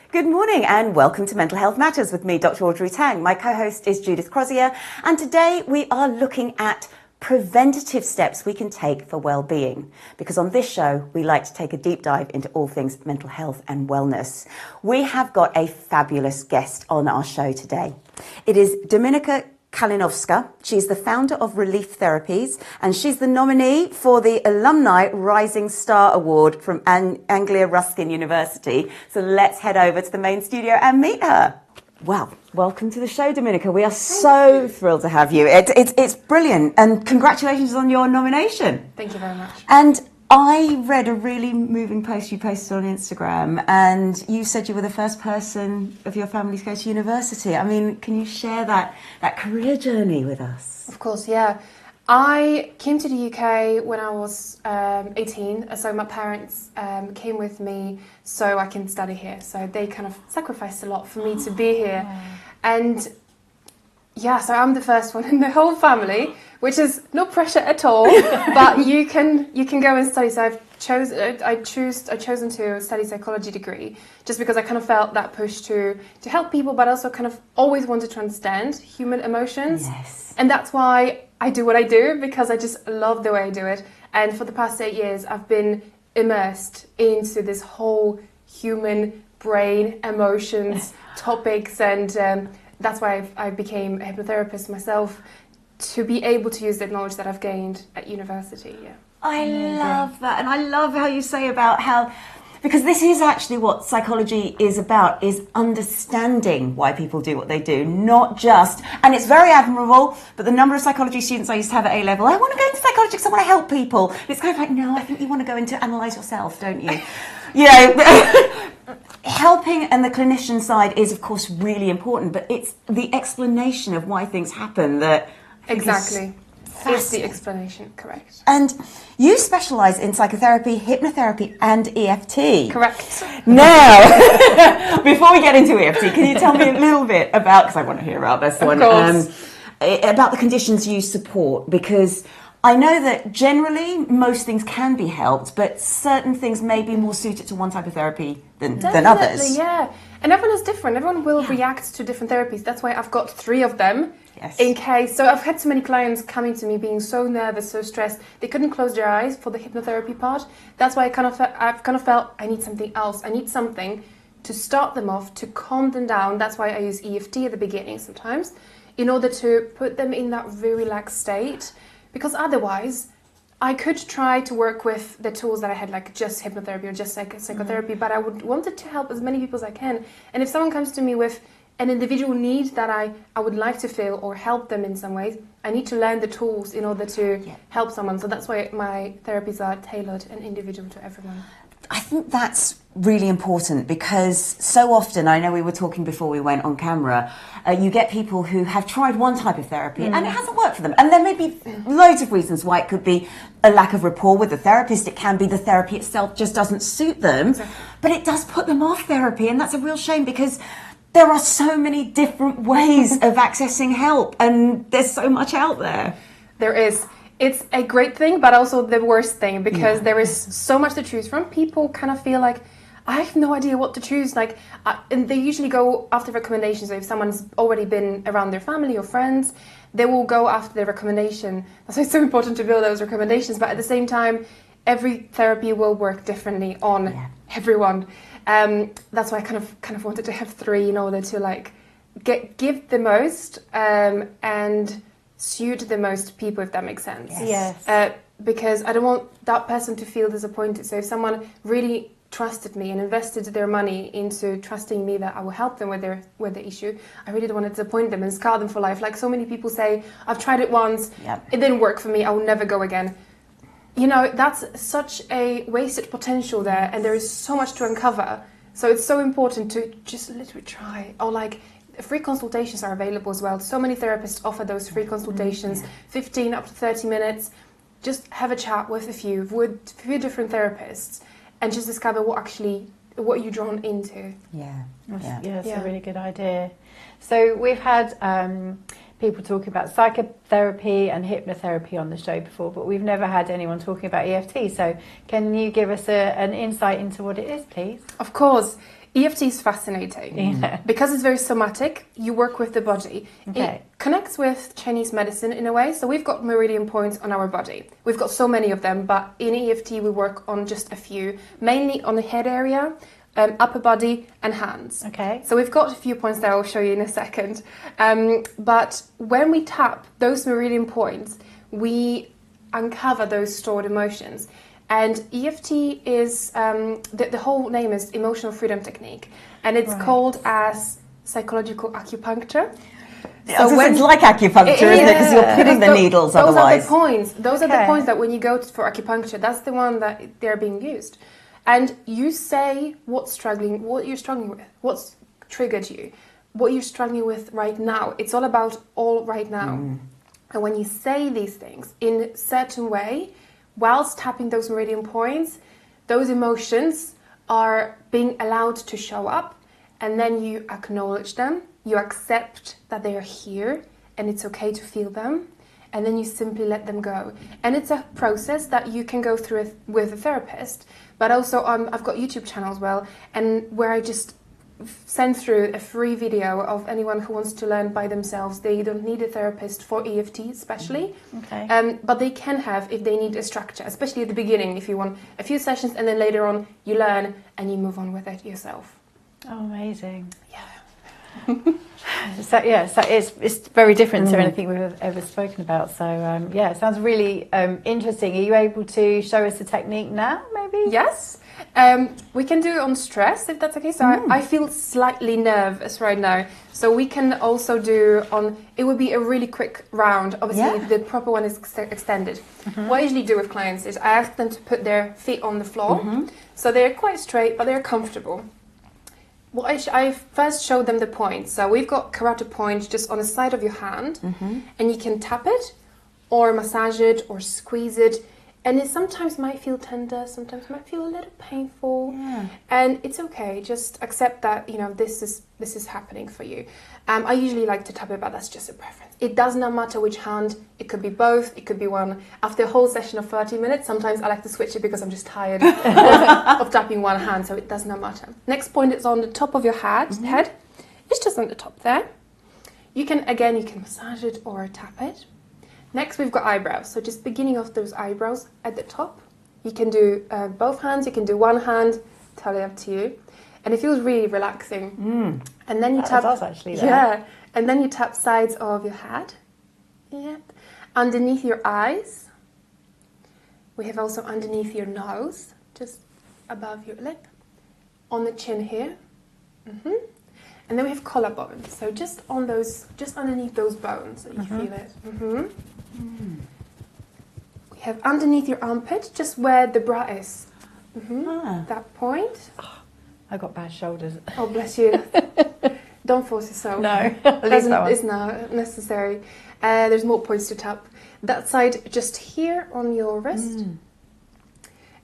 Good morning and welcome to Mental Health Matters with me, Dr Audrey Tang. My co-host is Judith Crosier, and today we are looking at preventative steps we can take for well-being, because on this show we like to take a deep dive into all things mental health and wellness. We have got a fabulous guest on our show today. It is Dominika Kalinowska. She's the founder of Relief Therapies, and she's the nominee for the Alumni Rising Star Award from Anglia Ruskin University. So let's head over to the main studio and meet her. Well, welcome to the show, Dominika. We are so thrilled to have you. It's brilliant, and congratulations on your nomination. Thank you very much. And I read a really moving post you posted on Instagram, and you said you were the first person of your family to go to university. I mean, can you share that career journey with us? Of course, yeah. I came to the UK when I was 18, so my parents came with me so I can study here. So they kind of sacrificed a lot for me to be here. Wow. And yeah, so I'm the first one in the whole family, which is no pressure at all, but you can go and study. So I've chosen to study psychology degree just because I kind of felt that push to help people, but also kind of always wanted to understand human emotions. Yes. And that's why I do what I do, because I just love the way I do it. And for the past 8 years, I've been immersed into this whole human brain, emotions, topics, and that's why I became a hypnotherapist myself, to be able to use the knowledge that I've gained at university. Yeah. I love that, and I love how you say about how, because this is actually what psychology is about, is understanding why people do what they do, not just, and it's very admirable, but the number of psychology students I used to have at A-level, I want to go into psychology because I want to help people. It's kind of like, no, I think you want to go into analyse yourself, don't you? You know, helping and the clinician side is, of course, really important, but it's the explanation of why things happen that... Exactly. It's the explanation, correct. And you specialise in psychotherapy, hypnotherapy and EFT. Correct. Now, before we get into EFT, can you tell me a little bit about, because I want to hear about this one, about the conditions you support, because I know that generally most things can be helped, but certain things may be more suited to one type of therapy than others. Definitely, yeah. And everyone is different. Everyone will react to different therapies. That's why I've got 3 of them. Yes. In case, so I've had so many clients coming to me being so nervous, so stressed, they couldn't close their eyes for the hypnotherapy part. That's why I've kind of felt I need something else. I need something to start them off, to calm them down. That's why I use EFT at the beginning sometimes, in order to put them in that very relaxed state. Because otherwise, I could try to work with the tools that I had, like just hypnotherapy or just psychotherapy, but I would wanted to help as many people as I can. And if someone comes to me with an individual need that I would like to fill or help them in some ways, I need to learn the tools in order to help someone. So that's why my therapies are tailored and individual to everyone. I think that's really important, because so often, I know we were talking before we went on camera, you get people who have tried one type of therapy and it hasn't worked for them. And there may be loads of reasons why. It could be a lack of rapport with the therapist. It can be the therapy itself just doesn't suit them. Exactly. But it does put them off therapy, and that's a real shame, because there are so many different ways of accessing help, and there's so much out there. There is. It's a great thing, but also the worst thing, because there is so much to choose from. People kind of feel like, I have no idea what to choose. Like, and they usually go after recommendations. So if someone's already been around their family or friends, they will go after the recommendation. That's why it's so important to build those recommendations. But at the same time, every therapy will work differently on everyone. That's why I kind of wanted to have 3 in order to like give the most and suit the most people, if that makes sense. Yes. Because I don't want that person to feel disappointed. So if someone really trusted me and invested their money into trusting me that I will help them with the issue, I really don't want to disappoint them and scar them for life. Like so many people say, I've tried it once, it didn't work for me, I will never go again. You know, that's such a wasted potential there, and there is so much to uncover. So it's so important to just literally try. Or like, free consultations are available as well. So many therapists offer those free consultations, 15 up to 30 minutes. Just have a chat with a few different therapists and just discover what you're drawn into. That's a really good idea. So we've had people talking about psychotherapy and hypnotherapy on the show before, but we've never had anyone talking about EFT. So can you give us an insight into what it is, please? Of course. EFT is fascinating because it's very somatic. You work with the body. It connects with Chinese medicine in a way. So we've got meridian points on our body. We've got so many of them, but in EFT we work on just a few, mainly on the head area, upper body and hands. Okay. So we've got a few points there I'll show you in a second. But when we tap those meridian points, we uncover those stored emotions. And EFT is, the whole name is Emotional Freedom Technique, and it's called as psychological acupuncture. So it's like acupuncture, isn't it? Because you're putting the needles those otherwise. Are the points. Those are the points that when you go for acupuncture, that's the one that they're being used. And you say what you're struggling with, what's triggered you, what you're struggling with right now. It's all about all right now. And when you say these things in a certain way, whilst tapping those meridian points, those emotions are being allowed to show up, and then you acknowledge them, you accept that they are here, and it's okay to feel them, and then you simply let them go. And it's a process that you can go through with a therapist, but also I've got YouTube channel as well, and where I just send through a free video of anyone who wants to learn by themselves. They don't need a therapist for EFT especially, but they can have if they need a structure, especially at the beginning, if you want a few sessions and then later on you learn and you move on with it yourself. Oh, amazing. Yeah. So it's very different to anything we've ever spoken about. So it sounds really interesting. Are you able to show us the technique now, maybe? Yes. We can do it on stress, if that's okay. So I feel slightly nervous right now. So we can also do it would be a really quick round. Obviously, the proper one is extended. What I usually do with clients is I ask them to put their feet on the floor. So they're quite straight, but they're comfortable. I first showed them the points. So we've got karate point just on the side of your hand, and you can tap it or massage it or squeeze it. And it sometimes might feel tender, sometimes might feel a little painful, and it's okay. Just accept that this is happening for you. I usually like to tap it, but that's just a preference. It does not matter which hand. It could be both. It could be one. After a whole session of 30 minutes, sometimes I like to switch it because I'm just tired of tapping one hand. So it does not matter. Next point is on the top of your head. It's just on the top there. You can massage it or tap it. Next, we've got eyebrows. So just beginning of those eyebrows at the top. You can do both hands. You can do one hand. Totally up to you. And it feels really relaxing. And then you tap. That does actually. And then you tap sides of your head. Yep. Underneath your eyes. We have also underneath your nose, just above your lip. On the chin here. And then we have collarbones. So just underneath those bones, so you feel it. We have underneath your armpit, just where the bra is. That point. Oh, I got bad shoulders. Oh, bless you. Don't force yourself. No, it's not necessary. There's more points to tap. That side, just here on your wrist.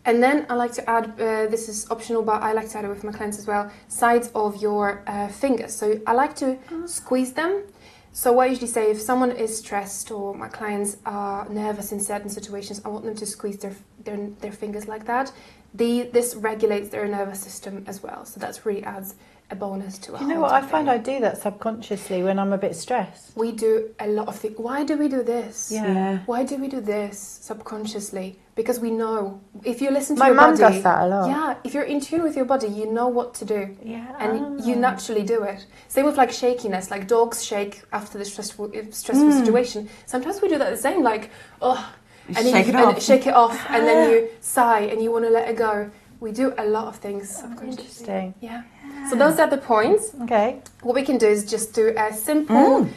And then I like to add, this is optional, but I like to add it with my clients as well, sides of your fingers. So I like to squeeze them. So what I usually say, if someone is stressed or my clients are nervous in certain situations, I want them to squeeze their fingers like that. This regulates their nervous system as well. So that really adds a bonus to it. You know what, I find I do that subconsciously when I'm a bit stressed. We do a lot of things. Why do we do this? Yeah. Why do we do this subconsciously? Because we know. If you listen to your My body... mum does that a lot. Yeah, if you're in tune with your body, you know what to do. Yeah. And you naturally do it. Same with like shakiness, like dogs shake after the stressful situation. Sometimes we do that the same, like, and shake it off, and then you sigh and you want to let it go. We do a lot of things subconsciously. Interesting. Yeah. So those are the points. Okay. What we can do is just do a simple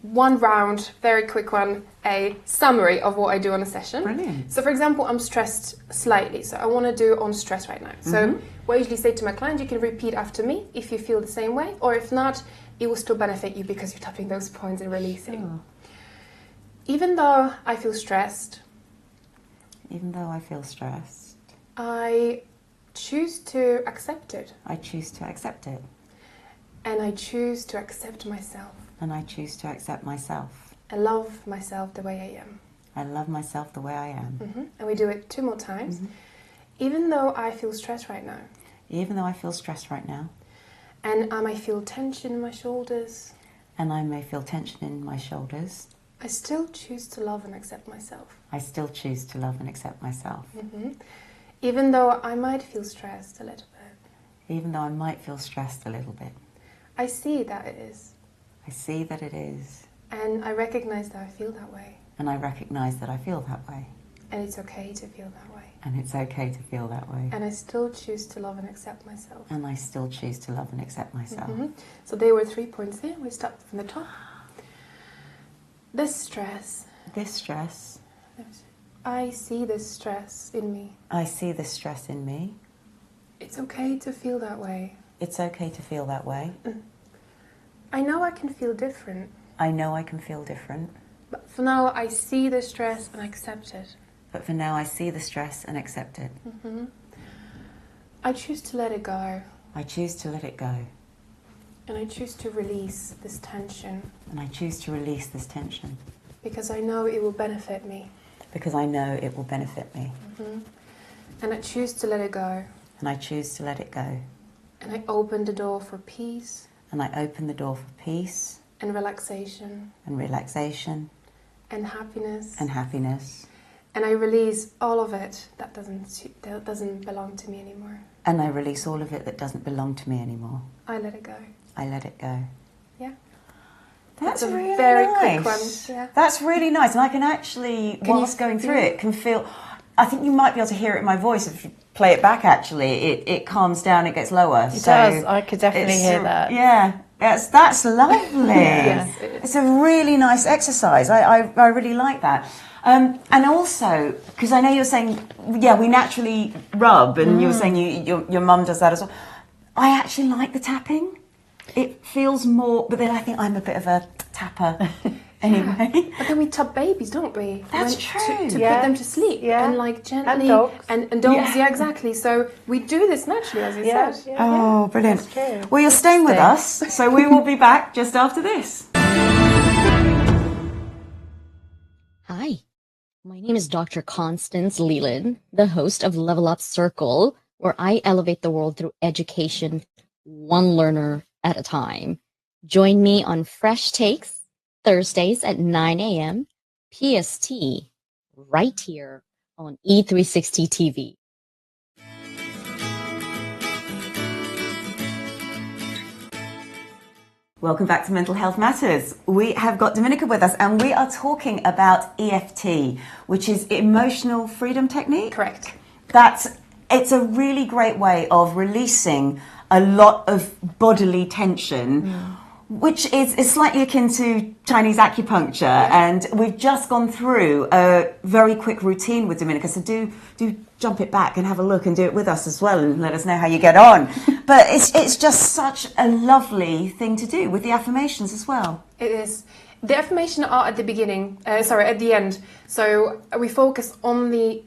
one round, very quick one, a summary of what I do on a session. Brilliant. So for example, I'm stressed slightly, so I want to do on stress right now. So what I usually say to my client, you can repeat after me if you feel the same way, or if not, it will still benefit you because you're tapping those points and releasing. Even though I feel stressed, I choose to accept it. I choose to accept it. And I choose to accept myself. And I choose to accept myself. I love myself the way I am. I love myself the way I am. And we do it 2 more times. Even though I feel stressed right now. even though I feel stressed right now, and I might feel tension in my shoulders, and I may feel tension in my shoulders, I still choose to love and accept myself. I still choose to love and accept myself. Even though I might feel stressed a little bit. Even though I might feel stressed a little bit. I see that it is. I see that it is. And I recognize that I feel that way. And I recognise that I feel that way. And it's okay to feel that way. And it's okay to feel that way. And I still choose to love and accept myself. And I still choose to love and accept myself. So there were 3 points here. We start from the top. This stress. This stress. I see this stress in me. I see this stress in me. It's okay to feel that way. It's okay to feel that way. I know I can feel different. I know I can feel different. But for now, I see the stress and I accept it. But for now, I see the stress and accept it. I choose to let it go. I choose to let it go. And I choose to release this tension. And I choose to release this tension. Because I know it will benefit me. Because I know it will benefit me. And I choose to let it go. And I choose to let it go. And I open the door for peace. And I open the door for peace. And relaxation. And relaxation. And happiness. And happiness. And I release all of it that doesn't belong to me anymore. And I release all of it that doesn't belong to me anymore. I let it go. I let it go. Yeah. That's a really very nice. quick one. Yeah. That's really nice. And I can actually, whilst going through it, can feel... I think you might be able to hear it in my voice if you play it back, actually. It calms down, it gets lower. It does. I could definitely hear that. Yeah. That's lovely. Yes, it's a really nice exercise. I really like that. And also, because I know you're saying, yeah, we naturally rub, and you were saying your mum does that as well. I actually like the tapping. It feels more, but then I think I'm a bit of a tapper anyway. But then we tap babies, don't we? That's true. To put them to sleep. Yeah. And like gently. And dogs. And dogs, yeah, exactly. So we do this naturally, as you said. Yeah. Oh, brilliant. That's true. Well, you're staying with us, so we will be back just after this. Hi, my name is Dr. Constance Leland, the host of Level Up Circle, where I elevate the world through education, one learner at a time. Join me on Fresh Takes, Thursdays at 9 a.m. PST, right here on E360 TV. Welcome back to Mental Health Matters. We have got Dominika with us, and we are talking about EFT, which is Emotional Freedom Technique. Correct. It's a really great way of releasing a lot of bodily tension, which is slightly akin to Chinese acupuncture. And we've just gone through a very quick routine with Dominika, so do jump it back and have a look and do it with us as well, and let us know how you get on. But it's just such a lovely thing to do with the affirmations as well. It is. The affirmation are at the beginning, at the end. So we focus on the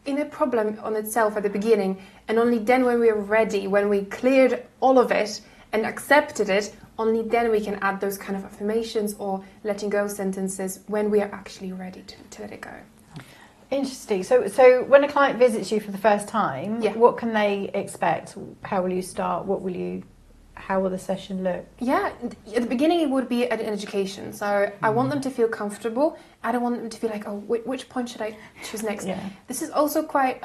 inner problem on itself at the beginning, and only then when we're ready, when we cleared all of it and accepted it, only then we can add those kind of affirmations or letting go sentences when we are actually ready to let it go. Interesting. So when a client visits you for the first time, what can they expect? How will you start? How will the session look? Yeah, at the beginning it would be an education. So I want them to feel comfortable. I don't want them to feel like, oh, which point should I choose next? Yeah. This is also quite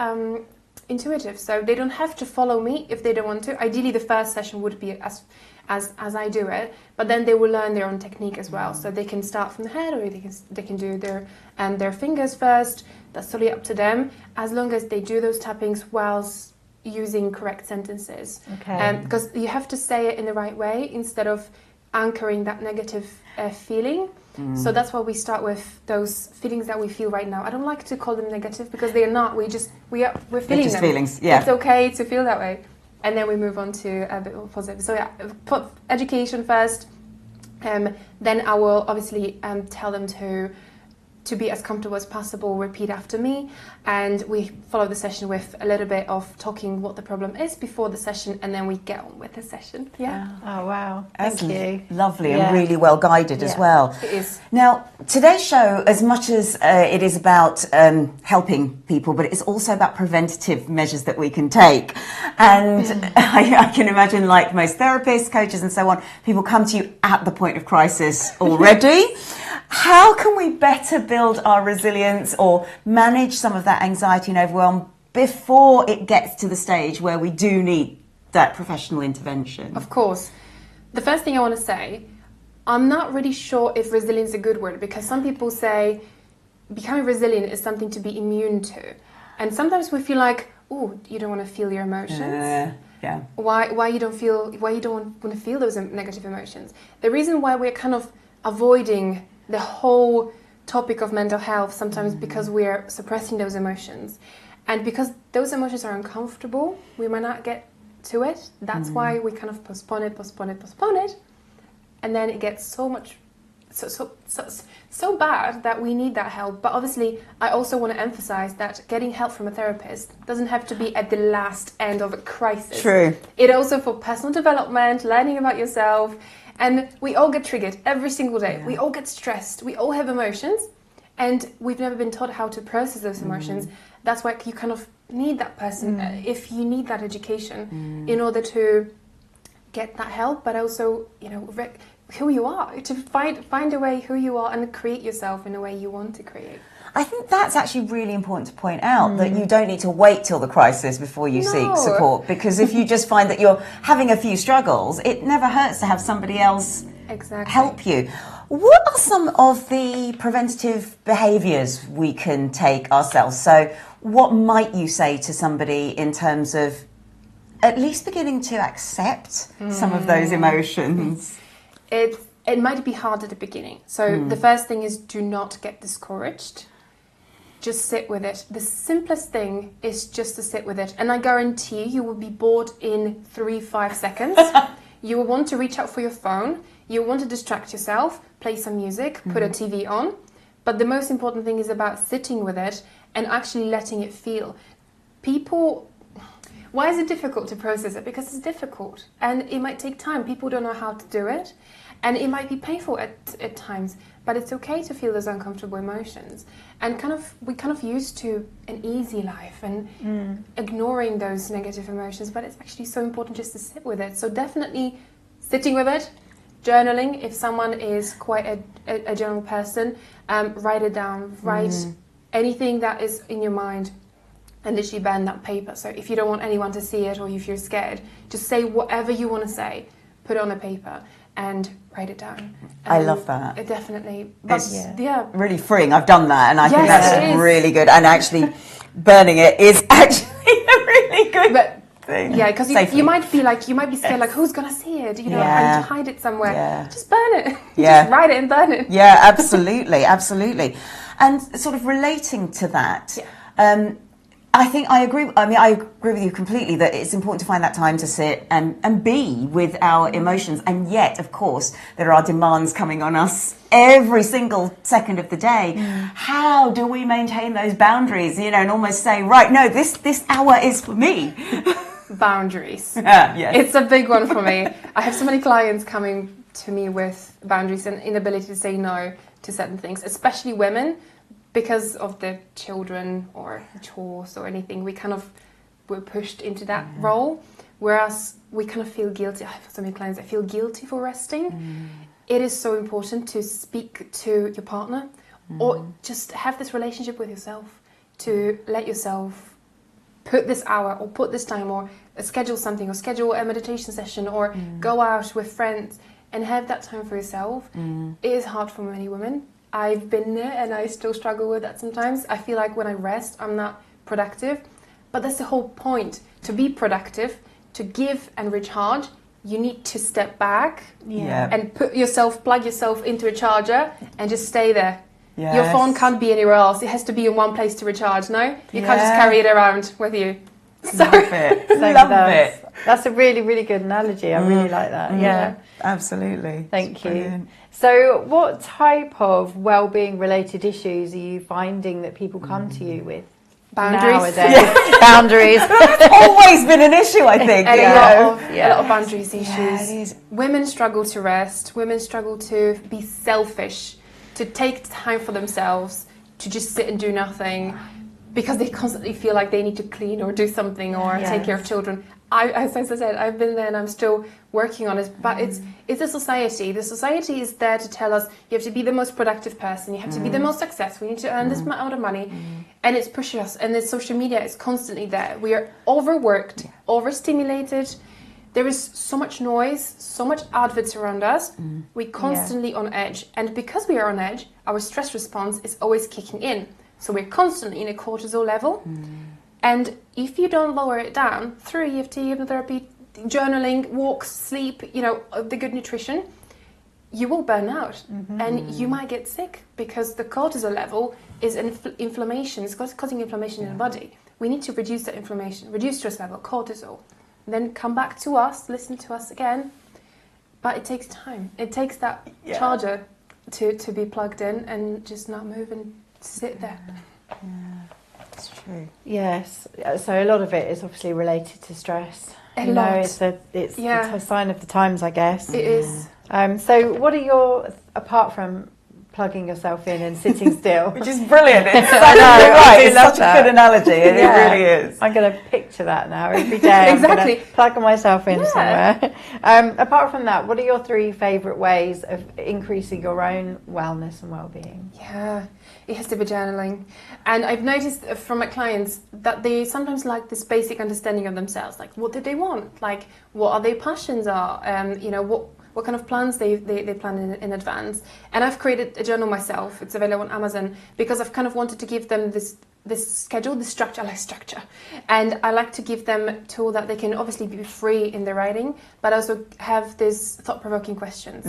intuitive. So they don't have to follow me if they don't want to. Ideally, the first session would be as I do it, but then they will learn their own technique as well. So they can start from the head, or they can do their fingers first. That's totally up to them, as long as they do those tappings whilst using correct sentences. Okay. Because you have to say it in the right way instead of anchoring that negative feeling. So that's why we start with those feelings that we feel right now. I don't like to call them negative because they are not. We're feeling just them. Feelings. Yeah. It's okay to feel that way. And then we move on to a bit more positive. So yeah, put education first. Then I will obviously tell them to to be as comfortable as possible, repeat after me, and we follow the session with a little bit of talking what the problem is before the session, and then we get on with the session. Yeah. Oh wow, thank you. Lovely and really well guided as well. It is. Now, today's show, as much as it is about helping people, but it's also about preventative measures that we can take. And I can imagine, like most therapists, coaches and so on, people come to you at the point of crisis already. How can we better build our resilience or manage some of that anxiety and overwhelm before it gets to the stage where we do need that professional intervention? Of course. The first thing I want to say, I'm not really sure if resilient is a good word, because some people say becoming resilient is something to be immune to. And sometimes we feel like, oh, you don't want to feel your emotions. Yeah. Why you don't want to feel those negative emotions? The reason why we're kind of avoiding the whole topic of mental health sometimes because we're suppressing those emotions, and because those emotions are uncomfortable, we might not get to it. That's why we kind of postpone it, and then it gets so bad that we need that help. But obviously, I also want to emphasize that getting help from a therapist doesn't have to be at the last end of a crisis. True. It also for personal development, learning about yourself. And we all get triggered every single day. We all get stressed. We all have emotions. And we've never been taught how to process those emotions. That's why you kind of need that person, if you need that education, in order to get that help, but also, who you are, to find a way who you are and create yourself in a way you want to create. I think that's actually really important to point out, that you don't need to wait till the crisis before you seek support, because if you just find that you're having a few struggles, it never hurts to have somebody else help you. What are some of the preventative behaviours we can take ourselves? So what might you say to somebody in terms of at least beginning to accept some of those emotions? It might be hard at the beginning. So the first thing is, do not get discouraged. Just sit with it. The simplest thing is just to sit with it. And I guarantee you will be bored in 3-5 seconds. You will want to reach out for your phone. You will want to distract yourself, play some music, put a TV on. But the most important thing is about sitting with it and actually letting it feel. Why is it difficult to process it? Because it's difficult and it might take time. People don't know how to do it. And it might be painful at times, but it's okay to feel those uncomfortable emotions. And we used to an easy life and ignoring those negative emotions, but it's actually so important just to sit with it. So definitely sitting with it, journaling. If someone is quite a journal person, write it down, write anything that is in your mind and literally burn that paper. So if you don't want anyone to see it or if you're scared, just say whatever you want to say, put it on a paper and write it down. I love that. It definitely. It's really freeing. I've done that and I think that's really good. And actually burning it is actually a really good thing. Yeah, because you might be scared, like who's going to see it, and hide it somewhere. Yeah. Just burn it. Just write it and burn it. Yeah, absolutely, absolutely. And sort of relating to that, I think I agree. I mean, I agree with you completely that it's important to find that time to sit and be with our emotions. And yet, of course, there are demands coming on us every single second of the day. How do we maintain those boundaries, and almost say, right, no, this hour is for me. Boundaries. Yes. It's a big one for me. I have so many clients coming to me with boundaries and inability to say no to certain things, especially women. Because of the children or chores or anything, we're pushed into that role, whereas we kind of feel guilty. I have so many clients that feel guilty for resting. It is so important to speak to your partner or just have this relationship with yourself, to let yourself put this hour or put this time or schedule something or schedule a meditation session or go out with friends and have that time for yourself. It is hard for many women. I've been there and I still struggle with that sometimes. I feel like when I rest, I'm not productive. But that's the whole point. To be productive, to give and recharge, you need to step back and plug yourself into a charger and just stay there. Yes. Your phone can't be anywhere else. It has to be in one place to recharge, no? You can't just carry it around with you. Love it. Love it. That's a really, really good analogy. I really like that. Yeah. Absolutely. Thank you. Brilliant. So what type of well-being related issues are you finding that people come to you with? Boundaries. Nowadays? Boundaries. It's always been an issue, I think. A lot of boundaries issues. Yeah, it is. Women struggle to rest. Women struggle to be selfish, to take time for themselves, to just sit and do nothing, because they constantly feel like they need to clean or do something or take care of children. As I said, I've been there and I'm still working on it. But it's a society. The society is there to tell us you have to be the most productive person. You have to be the most successful. You need to earn this amount of money. And it's pushing us. And the social media is constantly there. We are overworked, overstimulated. There is so much noise, so much adverts around us. We're constantly on edge. And because we are on edge, our stress response is always kicking in. So we're constantly in a cortisol level. And if you don't lower it down through EFT, hypnotherapy, journaling, walks, sleep, the good nutrition, you will burn out and you might get sick, because the cortisol level is inflammation. It's causing inflammation in the body. We need to reduce that inflammation, reduce stress level, cortisol, then come back to us, listen to us again. But it takes time. It takes that charger to be plugged in and just not move and sit there. It's true. Yes. So a lot of it is obviously related to stress. It's a sign of the times, I guess. It is. So what are apart from plugging yourself in and sitting still? Which is brilliant. It's I It's such a good analogy. It really is. I'm going to picture that now every day. Exactly. I'm going to plug myself in somewhere. Apart from that, what are your 3 favourite ways of increasing your own wellness and well-being? Yeah, it has to be journaling. And I've noticed from my clients that they sometimes like this basic understanding of themselves. Like, what do they want? Like, what are their passions are? What kind of plans they plan in advance. And I've created a journal myself. It's available on Amazon, because I've kind of wanted to give them this schedule, this structure. I like structure. And I like to give them a tool that they can obviously be free in their writing, but also have these thought-provoking questions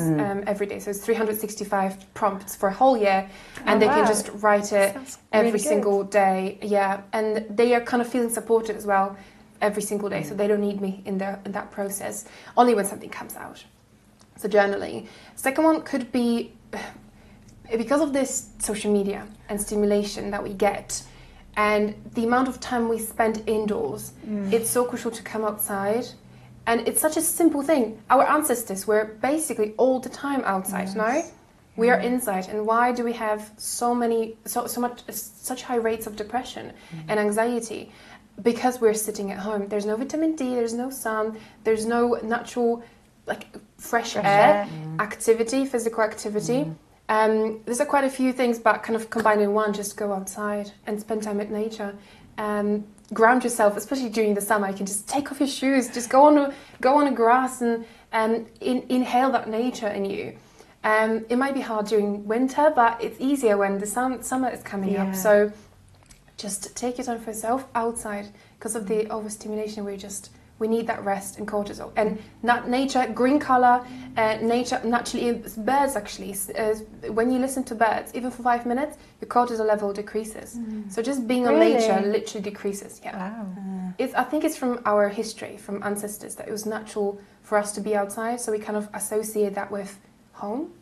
every day. So it's 365 prompts for a whole year, and they can just write it every single day. Yeah, and they are kind of feeling supported as well every single day, so they don't need me in that process, only when something comes out. So journaling. Second one could be, because of this social media and stimulation that we get, and the amount of time we spend indoors, it's so crucial to come outside. And it's such a simple thing. Our ancestors were basically all the time outside. Now we are inside. And why do we have such high rates of depression and anxiety? Because we're sitting at home. There's no vitamin D, there's no sun, there's no natural fresh air, activity, physical activity. There's quite a few things, but kind of combined in one. Just go outside and spend time with nature. Ground yourself, especially during the summer. You can just take off your shoes, just go on the grass and inhale that nature in you. It might be hard during winter, but it's easier when the summer is coming up. So just take your time for yourself outside, because of the overstimulation. We need that rest and cortisol. And nature, green color, nature, naturally, birds actually, when you listen to birds, even for 5 minutes, your cortisol level decreases. So just being on nature literally decreases. Yeah. Wow. I think it's from our history, from ancestors, that it was natural for us to be outside. So we kind of associate that with home.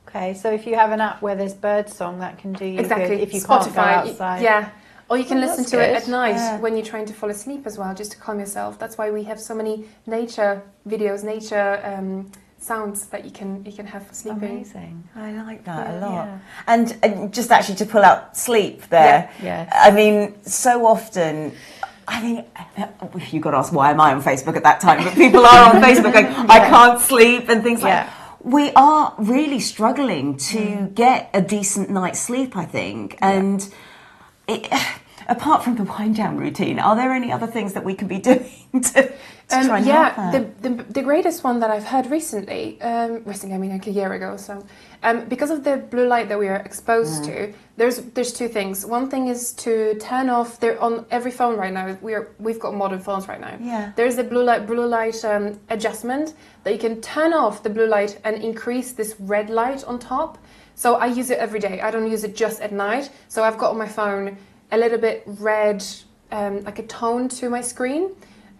Okay, so if you have an app where there's birdsong, that can do you exactly. good if you Spotify, can't go outside. Yeah. Or you can listen to it at night when you're trying to fall asleep as well, just to calm yourself. That's why we have so many nature videos, nature sounds that you can have for sleeping. Amazing. I like that a lot. Yeah. And just actually to pull out sleep there. Yeah. I mean, so often, you've got to ask why am I on Facebook at that time, but people are on Facebook going, I can't sleep and things like that. We are really struggling to get a decent night's sleep, I think. And apart from the wind down routine, are there any other things that we could be doing to try and help that? The greatest one that I've heard recently, I mean like a year ago or so, because of the blue light that we are exposed to, there's 2 things. One thing is to turn off. They're on every phone right now. We've got modern phones right now. Yeah. There's a blue light adjustment that you can turn off the blue light and increase this red light on top. So I use it every day. I don't use it just at night. So I've got on my phone a little bit red, like a tone to my screen.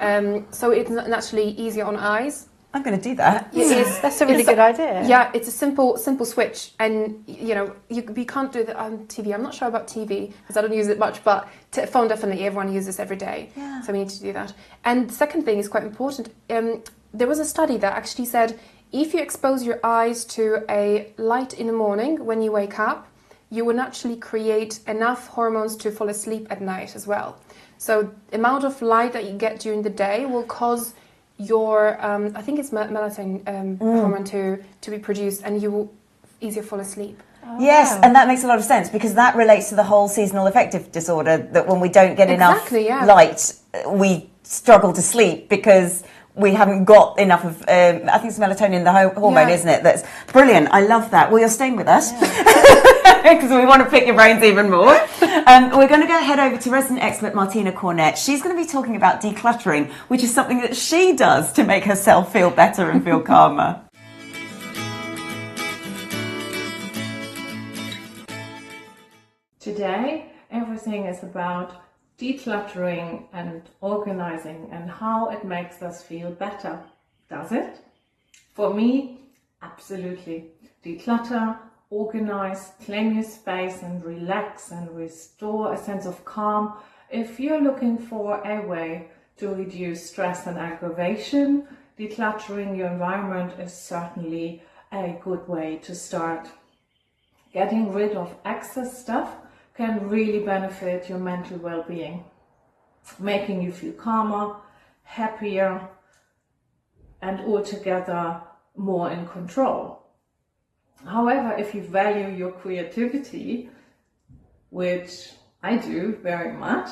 So it's naturally easier on eyes. I'm going to do that. That's a really good idea. Yeah, it's a simple switch, and you can't do that on TV. I'm not sure about TV because I don't use it much, but phone definitely everyone uses every day. Yeah. So we need to do that. And the second thing is quite important. There was a study that actually said if you expose your eyes to a light in the morning when you wake up, you will naturally create enough hormones to fall asleep at night as well. So the amount of light that you get during the day will cause your, I think it's melatonin hormone to be produced, and you will easier fall asleep. Oh, yes, wow. And that makes a lot of sense because that relates to the whole seasonal affective disorder, that when we don't get enough light, we struggle to sleep because we haven't got enough of, I think it's melatonin, the hormone, isn't it? That's brilliant. I love that. Well, you're staying with us because we want to pick your brains even more. We're going to go head over to resident expert Martina Cornett. She's going to be talking about decluttering, which is something that she does to make herself feel better and feel calmer. Today, everything is about decluttering and organizing and how it makes us feel better. Does it? For me, absolutely. Declutter, organize, claim your space and relax and restore a sense of calm. If you're looking for a way to reduce stress and aggravation, decluttering your environment is certainly a good way to start. Getting rid of excess stuff can really benefit your mental well-being, making you feel calmer, happier, and altogether more in control. However, if you value your creativity, which I do very much,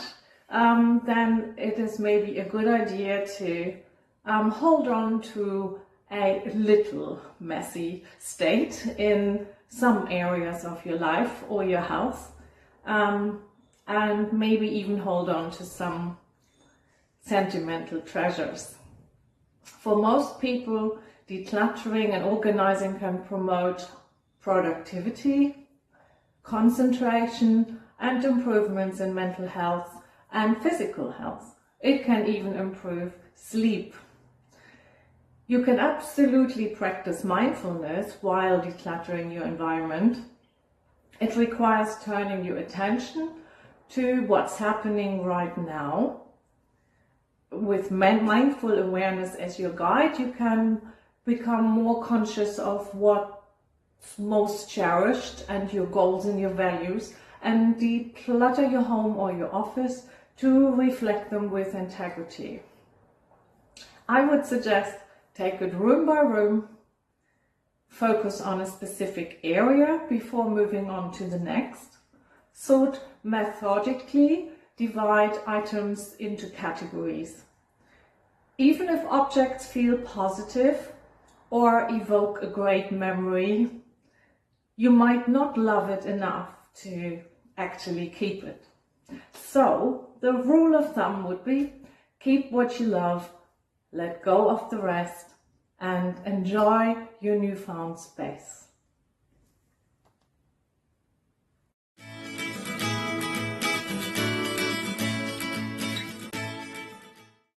then it is maybe a good idea to hold on to a little messy state in some areas of your life or your house. And maybe even hold on to some sentimental treasures. For most people, decluttering and organizing can promote productivity, concentration, and improvements in mental health and physical health. It can even improve sleep. You can absolutely practice mindfulness while decluttering your environment. It requires turning your attention to what's happening right now. With mindful awareness as your guide, you can become more conscious of what's most cherished and your goals and your values, and declutter your home or your office to reflect them with integrity. I would suggest take it room by room. Focus on a specific area before moving on to the next. Sort methodically, divide items into categories. Even if objects feel positive or evoke a great memory, you might not love it enough to actually keep it. So the rule of thumb would be keep what you love, let go of the rest, and enjoy your newfound space.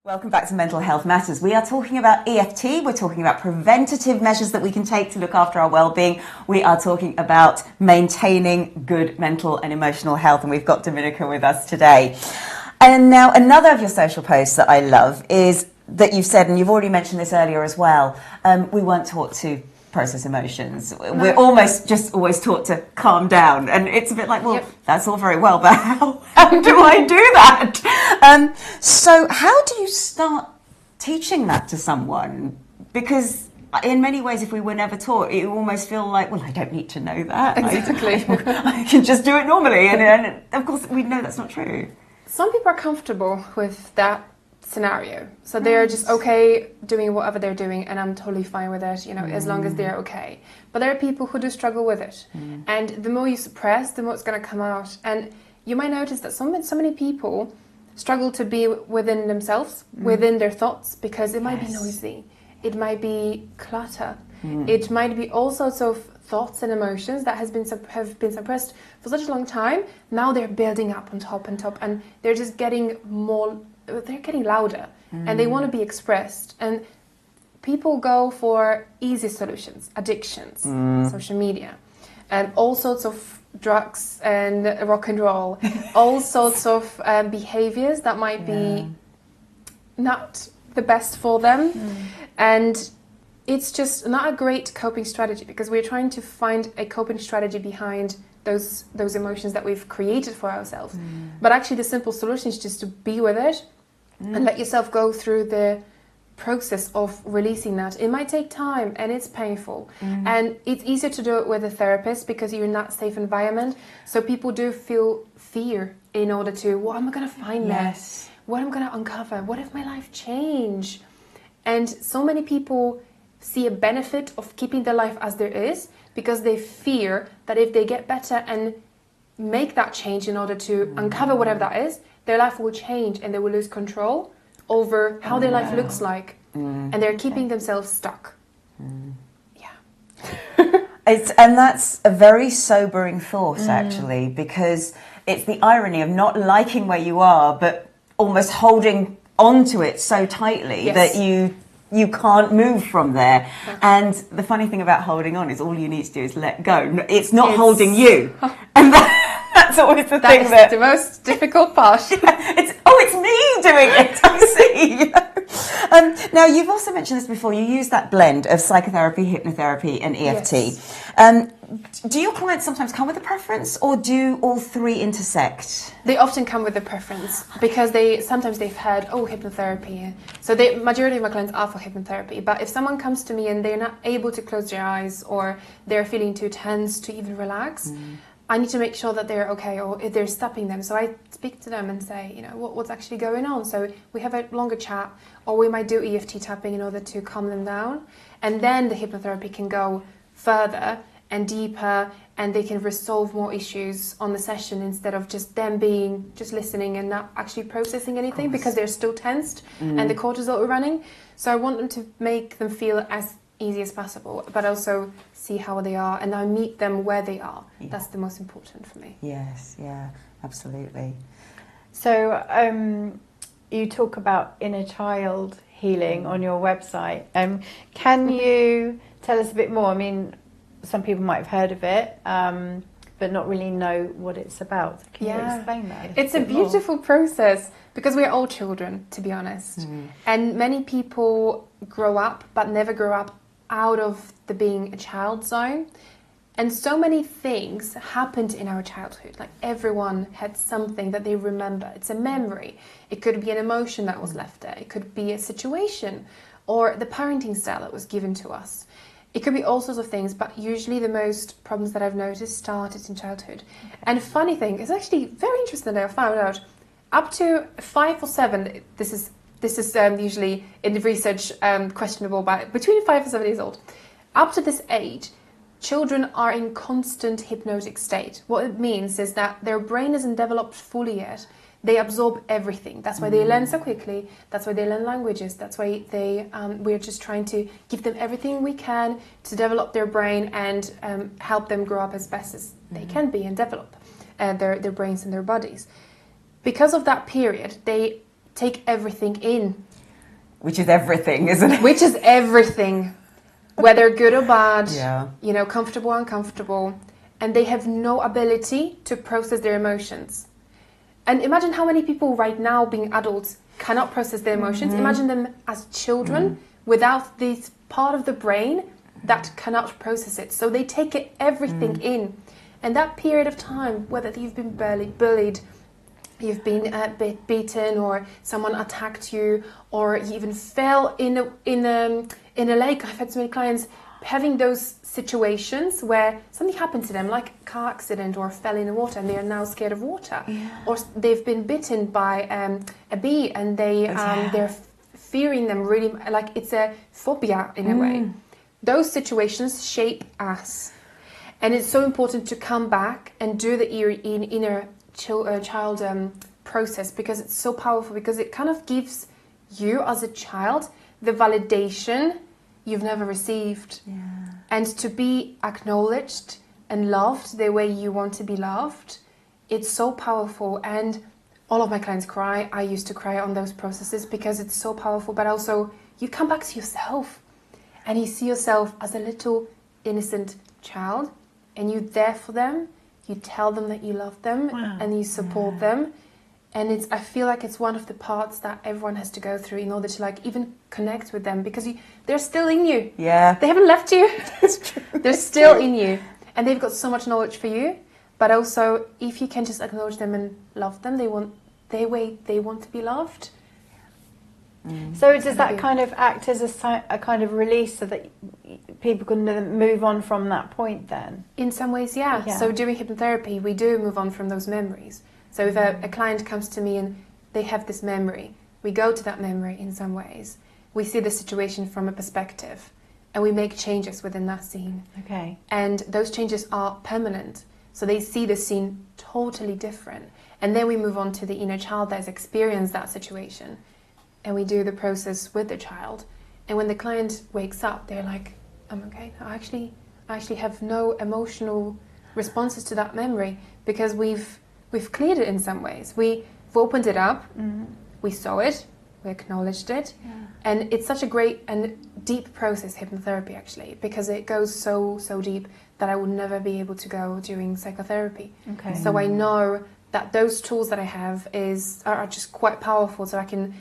Welcome back to Mental Health Matters. We are talking about EFT. We're talking about preventative measures that we can take to look after our well-being. We are talking about maintaining good mental and emotional health, and we've got Dominika with us today. And now another of your social posts that I love is that you've said, and you've already mentioned this earlier as well, we weren't taught to process emotions. We're almost just always taught to calm down. And it's a bit like, well, that's all very well, but how do I do that? So how do you start teaching that to someone? Because in many ways, if we were never taught, it almost feel like, well, I don't need to know that. Exactly. I can just do it normally. And of course, we know that's not true. Some people are comfortable with that scenario, so they're just okay doing whatever they're doing, and I'm totally fine with it, as long as they're okay. But there are people who do struggle with it, and the more you suppress, the more it's going to come out. And you might notice that so many people struggle to be within themselves, within their thoughts, because it might be noisy, it might be clutter, it might be all sorts of thoughts and emotions that have been suppressed for such a long time. Now they're building up on top, and they're just getting louder, and they want to be expressed. And people go for easy solutions, addictions, social media, and all sorts of drugs and rock and roll, all sorts of behaviors that might be not the best for them. And it's just not a great coping strategy, because we're trying to find a coping strategy behind those emotions that we've created for ourselves. But actually the simple solution is just to be with it and let yourself go through the process of releasing that. It might take time and it's painful, and it's easier to do it with a therapist because you're in that safe environment. So people do feel fear in order to, what am I going to find next? What am I going to uncover? What if my life change? And so many people see a benefit of keeping their life as there is, because they fear that if they get better and make that change in order to uncover whatever that is, their life will change and they will lose control over how their life looks like. And they're keeping themselves stuck. And that's a very sobering thought, actually, because it's the irony of not liking where you are, but almost holding onto it so tightly that you can't move from there. And the funny thing about holding on is all you need to do is let go. It's not holding you. And that's always the thing that is the most difficult part. It's me doing it, I see. Now, you've also mentioned this before. You use that blend of psychotherapy, hypnotherapy and EFT. Do your clients sometimes come with a preference, or do all three intersect? They often come with a preference because sometimes they've heard, hypnotherapy. So the majority of my clients are for hypnotherapy. But if someone comes to me and they're not able to close their eyes, or they're feeling too tense to even relax, I need to make sure that they're okay, or if they're stopping them. So I speak to them and say, what's actually going on? So we have a longer chat, or we might do EFT tapping in order to calm them down. And then the hypnotherapy can go further and deeper, and they can resolve more issues on the session instead of just them being just listening and not actually processing anything, because they're still tensed and the cortisol are running. So I want them to make them feel as easy as possible, but also see how they are, and I meet them where they are. That's the most important for me. Yes, absolutely. So you talk about inner child healing on your website. Can you tell us a bit more? I mean, some people might have heard of it, but not really know what it's about. Can you explain that? It's a beautiful process, because we're all children, to be honest. And many people grow up, but never grow up out of the being a child zone. And so many things happened in our childhood. Like, everyone had something that they remember. It's a memory. It could be an emotion that was left there. It could be a situation, or the parenting style that was given to us. It could be all sorts of things, but usually the most problems that I've noticed started in childhood. And funny thing, it's actually very interesting that I found out, up to 5 or 7, this is usually in the research questionable, but between 5 and 7 years old, up to this age, children are in constant hypnotic state. What it means is that their brain isn't developed fully yet. They absorb everything. That's why they learn so quickly. That's why they learn languages. That's why we're just trying to give them everything we can to develop their brain and help them grow up as best as they can be and develop their brains and their bodies. Because of that period, they take everything in. Which is everything, isn't it? Which is everything. Whether good or bad, comfortable, uncomfortable. And they have no ability to process their emotions. And imagine how many people right now, being adults, cannot process their emotions. Imagine them as children without this part of the brain that cannot process it. So they take everything in. And that period of time, whether you've been bullied, you've been beaten, or someone attacked you, or you even fell in a lake. I've had so many clients having those situations where something happened to them, like a car accident, or fell in the water and they are now scared of water, or they've been bitten by a bee and they're fearing them really, like it's a phobia in a way. Those situations shape us, and it's so important to come back and do the inner child process, because it's so powerful, because it kind of gives you as a child the validation you've never received, and to be acknowledged and loved the way you want to be loved. It's so powerful, and all of my clients cry. I used to cry on those processes because it's so powerful, but also you come back to yourself. and you see yourself as a little innocent child, and you're there for them, you tell them that you love them, and you support them. And I feel like it's one of the parts that everyone has to go through in order to like even connect with them, because they're still in you. Yeah. They haven't left you. They're still in you. And they've got so much knowledge for you. But also, if you can just acknowledge them and love them, they want to be loved. So does that kind of act as a kind of release so that people can move on from that point then? In some ways, yeah. So during hypnotherapy, we do move on from those memories. So if a client comes to me and they have this memory, we go to that memory in some ways. We see the situation from a perspective and we make changes within that scene. Okay. And those changes are permanent. So they see the scene totally different. And then we move on to the inner child that has experienced that situation. And we do the process with the child. And when the client wakes up, they're like, I'm okay. I actually have no emotional responses to that memory because we've cleared it in some ways. We've opened it up, we saw it, we acknowledged it, and it's such a great and deep process, hypnotherapy actually, because it goes so deep that I would never be able to go during psychotherapy. Okay. So I know that those tools that I have are just quite powerful, so I can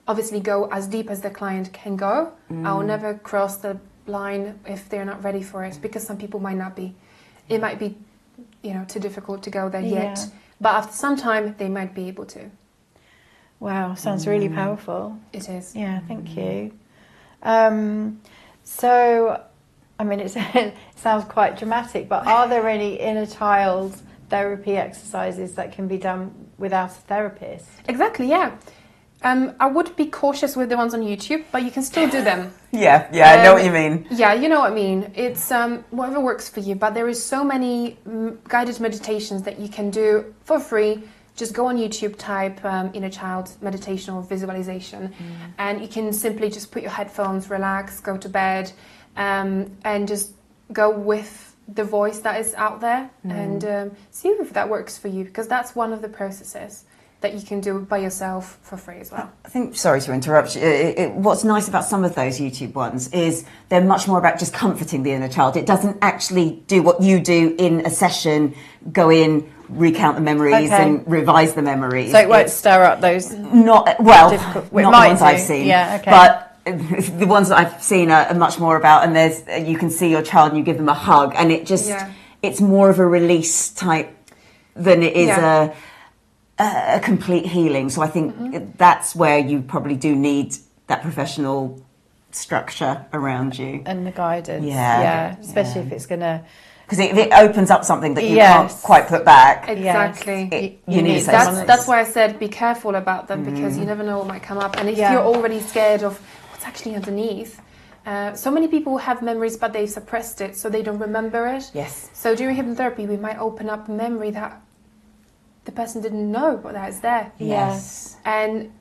obviously go as deep as the client can go. I'll never cross the line if they're not ready for it, because some people might not be. It might be too difficult to go there yet. But after some time, they might be able to. Wow, sounds really powerful. It is. Yeah, thank you. So, I mean, it sounds quite dramatic, but are there any inner child therapy exercises that can be done without a therapist? Exactly, yeah. I would be cautious with the ones on YouTube, but you can still do them. Yeah, I know what you mean. Yeah, you know what I mean. It's whatever works for you, but there is so many guided meditations that you can do for free. Just go on YouTube, type inner child meditation or visualization, and you can simply just put your headphones, relax, go to bed, and just go with the voice that is out there and see if that works for you, because that's one of the processes that you can do by yourself for free as well. I think, sorry to interrupt you, what's nice about some of those YouTube ones is they're much more about just comforting the inner child. It doesn't actually do what you do in a session, go in, recount the memories and revise the memories. So it won't stir up those not the ones I've seen. Yeah, okay. But the ones that I've seen are much more about, and you can see your child and you give them a hug, and it just, it's more of a release type than it is a complete healing. So I think that's where you probably do need that professional structure around you. And the guidance. Especially if it's going to... Because if it opens up something that you can't quite put back. Exactly. You need that's why I said be careful about them, because you never know what might come up. And if you're already scared of what's actually underneath, so many people have memories but they suppressed it, so they don't remember it. Yes. So during hypnotherapy we might open up a memory that the person didn't know but that is there. Yes. And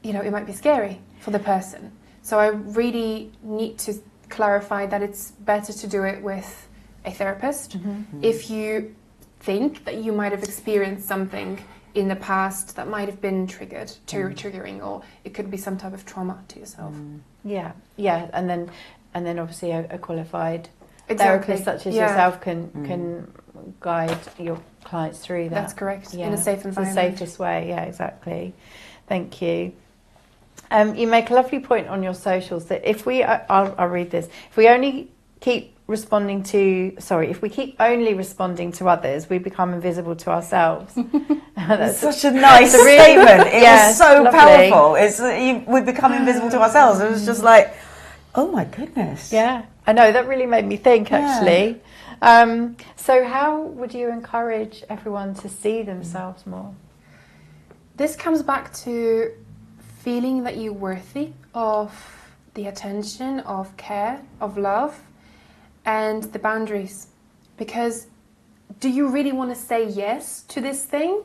it might be scary for the person. So I really need to clarify that it's better to do it with a therapist. If you think that you might have experienced something in the past that might have been triggering, or it could be some type of trauma to yourself. And then obviously a qualified therapist such as yourself can guide your clients through that. That's correct. In a safe environment. The safest way. Yeah, exactly. Thank you. You make a lovely point on your socials that if we, I'll read this. If we keep only responding to others, we become invisible to ourselves. That's such a nice statement. It was so powerful. We become invisible to ourselves. It was just like, oh my goodness. Yeah, I know, that really made me think actually. So how would you encourage everyone to see themselves more? This comes back to feeling that you're worthy of the attention, of care, of love, and the boundaries. Because do you really want to say yes to this thing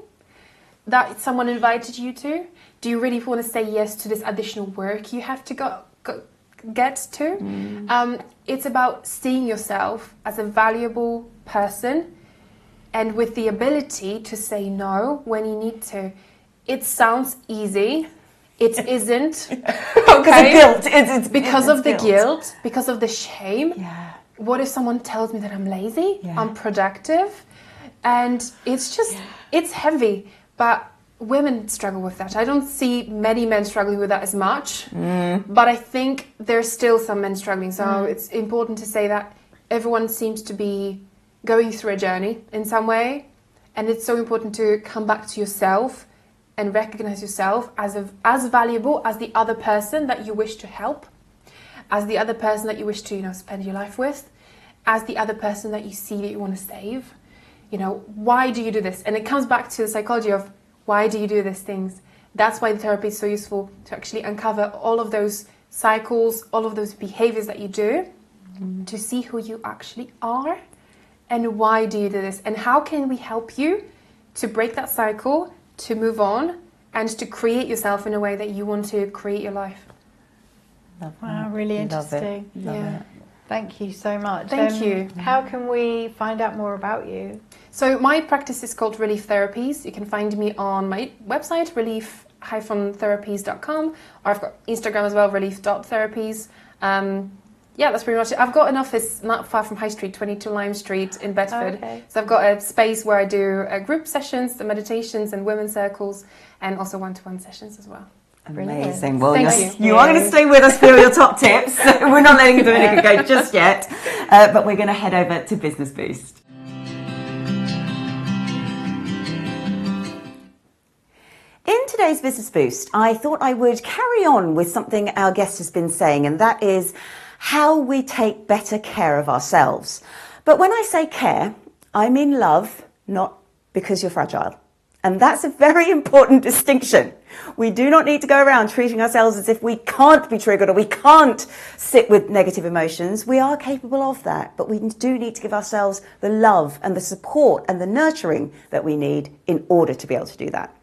that someone invited you to? Do you really want to say yes to this additional work you have to get to? It's about seeing yourself as a valuable person and with the ability to say no when you need to. It sounds easy, It isn't. Because of guilt. It's because of the guilt, because of the shame. Yeah. What if someone tells me that I'm lazy, Yeah. unproductive? And it's just, it's heavy. But women struggle with that. I don't see many men struggling with that as much. But I think there's still some men struggling. So it's important to say that everyone seems to be going through a journey in some way. And it's so important to come back to yourself and recognize yourself as valuable as the other person that you wish to help, as the other person that you wish to, spend your life with, as the other person that you see that you want to save. Why do you do this? And it comes back to the psychology of why do you do these things? That's why the therapy is so useful, to actually uncover all of those cycles, all of those behaviors that you do, to see who you actually are and why do you do this, and how can we help you to break that cycle, to move on, and to create yourself in a way that you want to create your life. Wow, really interesting. Love it. Thank you so much. Thank you. How can we find out more about you? So my practice is called Relief Therapies. You can find me on my website, relief-therapies.com, or I've got Instagram as well, relief.therapies. That's pretty much it. I've got an office not far from High Street, 22 Lime Street in Bedford. Okay. So I've got a space where I do group sessions, the meditations and women's circles, and also one-to-one sessions as well. Amazing. Well, Thank you are going to stay with us for your top tips. We're not letting Dominika go just yet, but we're going to head over to Business Boost. In today's Business Boost, I thought I would carry on with something our guest has been saying, and that is how we take better care of ourselves. But when I say care, I mean love, not because you're fragile. And that's a very important distinction. We do not need to go around treating ourselves as if we can't be triggered or we can't sit with negative emotions. We are capable of that, but we do need to give ourselves the love and the support and the nurturing that we need in order to be able to do that.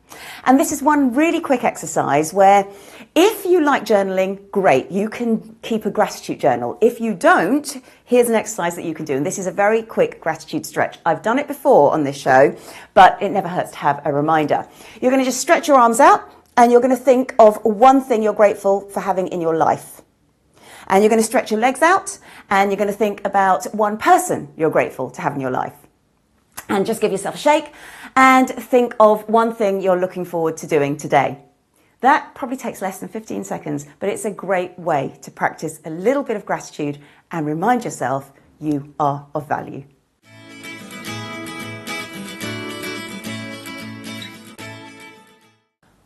And this is one really quick exercise where if you like journaling, great, you can keep a gratitude journal. If you don't, here's an exercise that you can do. And this is a very quick gratitude stretch. I've done it before on this show, but it never hurts to have a reminder. You're going to just stretch your arms out and you're going to think of one thing you're grateful for having in your life. And you're going to stretch your legs out and you're going to think about one person you're grateful to have in your life. And just give yourself a shake and think of one thing you're looking forward to doing today. That probably takes less than 15 seconds, but it's a great way to practice a little bit of gratitude and remind yourself you are of value.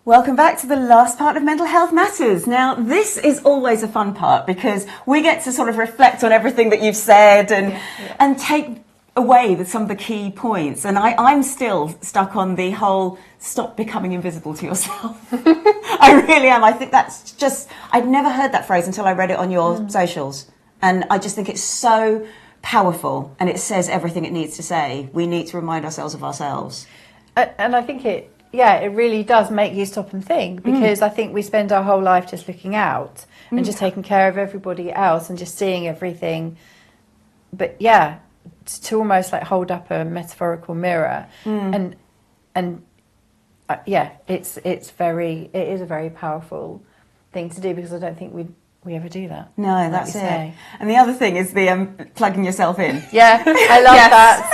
Welcome back to the last part of Mental Health Matters. Now, this is always a fun part because we get to sort of reflect on everything that you've said and take away with some of the key points, and I'm still stuck on the whole stop becoming invisible to yourself. I really am. I think that's just, I'd never heard that phrase until I read it on your socials, and I just think it's so powerful and it says everything it needs to say. We need to remind ourselves of ourselves. And I think it really does make you stop and think, because I think we spend our whole life just looking out and just taking care of everybody else and just seeing everything, but to almost like hold up a metaphorical mirror it is a very powerful thing to do, because I don't think we ever do that. No, that's it. And the other thing is the plugging yourself in. Yeah, I love that.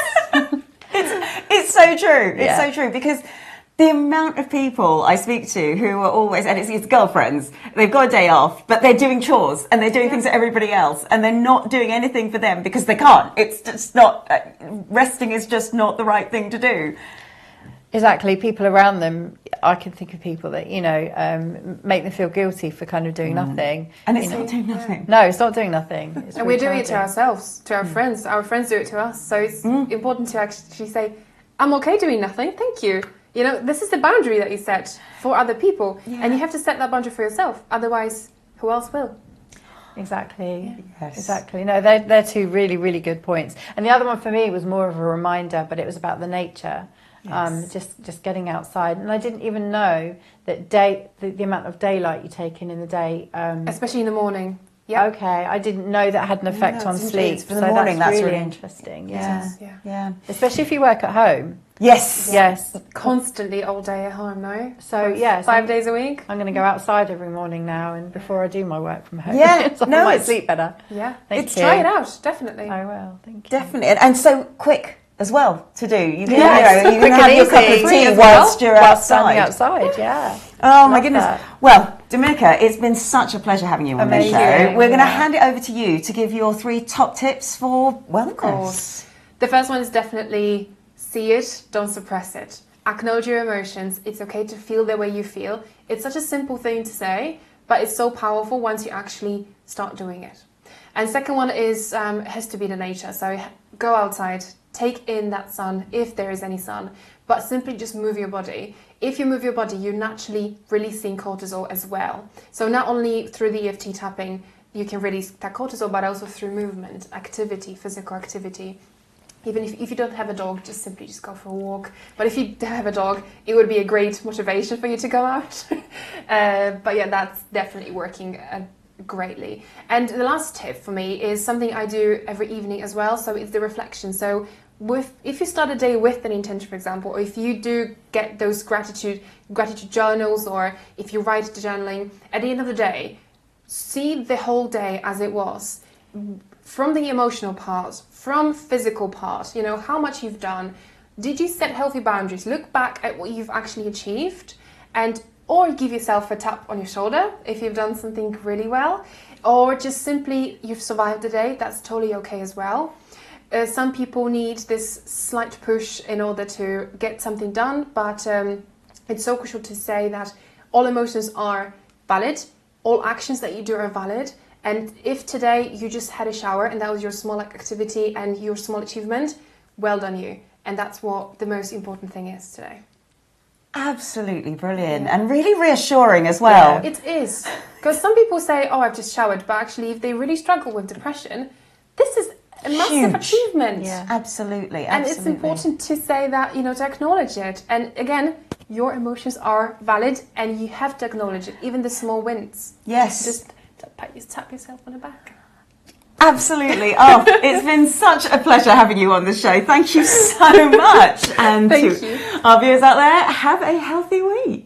It's so true. It's so true, because the amount of people I speak to who are always, and it's girlfriends, they've got a day off, but they're doing chores and they're doing things for everybody else and they're not doing anything for them because they can't. It's just not, resting is just not the right thing to do. Exactly. People around them, I can think of people that, make them feel guilty for kind of doing nothing. And it's not doing nothing. No, it's not doing nothing. And we're doing it to ourselves, to our friends. Our friends do it to us. So it's important to actually say, I'm okay doing nothing, thank you. This is the boundary that you set for other people. Yeah. And you have to set that boundary for yourself. Otherwise, who else will? Exactly. Yes. Exactly. No, they're two really, really good points. And the other one for me was more of a reminder, but it was about the nature. Yes. Just getting outside. And I didn't even know that the amount of daylight you take in the day. Especially in the morning. Yeah. Okay, I didn't know that had an effect on sleep. For the morning, that's really interesting. Yeah. Especially if you work at home. Yes. Yes. Constantly all day at home, no? So, yes. 5 days a week? I'm going to go outside every morning now, and before I do my work from home. Yeah, so no, I might it's- sleep better. Yeah. Thank you. Try it out, definitely. I will. Thank you. Definitely. And so quick as well to do. You can, Yes, you can quick have and your cup easy. of Free tea as whilst you're Whilst standing outside. outside, yeah. Oh my Love goodness. that. Well, Dominika, it's been such a pleasure having you on the Amazing, show. We're going to yeah. hand it over to you to give your 3 top tips for wellness. Of course. The first one is definitely see it, don't suppress it. Acknowledge your emotions. It's okay to feel the way you feel. It's such a simple thing to say, but it's so powerful once you actually start doing it. And second one is has to be the nature. So go outside, take in that sun if there is any sun, but simply just move your body. If you move your body, you're naturally releasing cortisol as well. So not only through the EFT tapping, you can release that cortisol, but also through movement, activity, physical activity. Even if you don't have a dog, just simply just go for a walk. But if you do have a dog, it would be a great motivation for you to go out. But yeah, that's definitely working greatly. And the last tip for me is something I do every evening as well. So it's the reflection. So if you start a day with an intention, for example, or if you do get those gratitude journals, or if you write the journaling, at the end of the day, see the whole day as it was. From the emotional part, from physical part, you know, how much you've done. Did you set healthy boundaries? Look back at what you've actually achieved, and or give yourself a tap on your shoulder if you've done something really well, or just simply you've survived the day. That's totally okay as well. Some people need this slight push in order to get something done, but it's so crucial to say that all emotions are valid, all actions that you do are valid. And if today you just had a shower and that was your small activity and your small achievement, well done you. And that's what the most important thing is today. Absolutely brilliant and really reassuring as well. It is. Because some people say, oh, I've just showered. But actually, if they really struggle with depression, this is a massive achievement. Yeah. Absolutely. And it's important to say that, you know, to acknowledge it. And again, your emotions are valid and you have to acknowledge it, even the small wins. Yes. Just tap yourself on the back. Absolutely. Oh, it's been such a pleasure having you on the show. Thank you so much. And Thank to you. our viewers out there, have a healthy week.